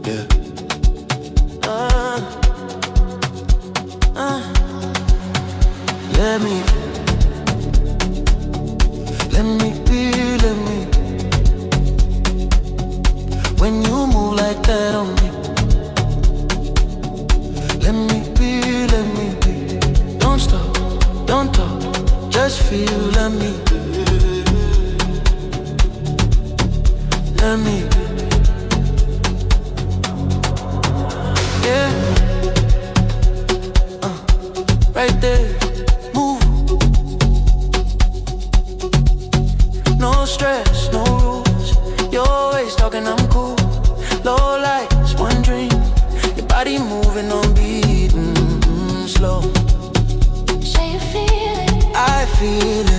yeah. Uh, uh, let me be, let me. When you move like that on me, let me be. Don't stop, don't talk, just feel, let me be. Let me be. Yeah, right there, move. No stress, no rules. You're always talking, I'm cool. Low lights, one dream. Your body moving on beat, slow. Say you feel it. I feel it.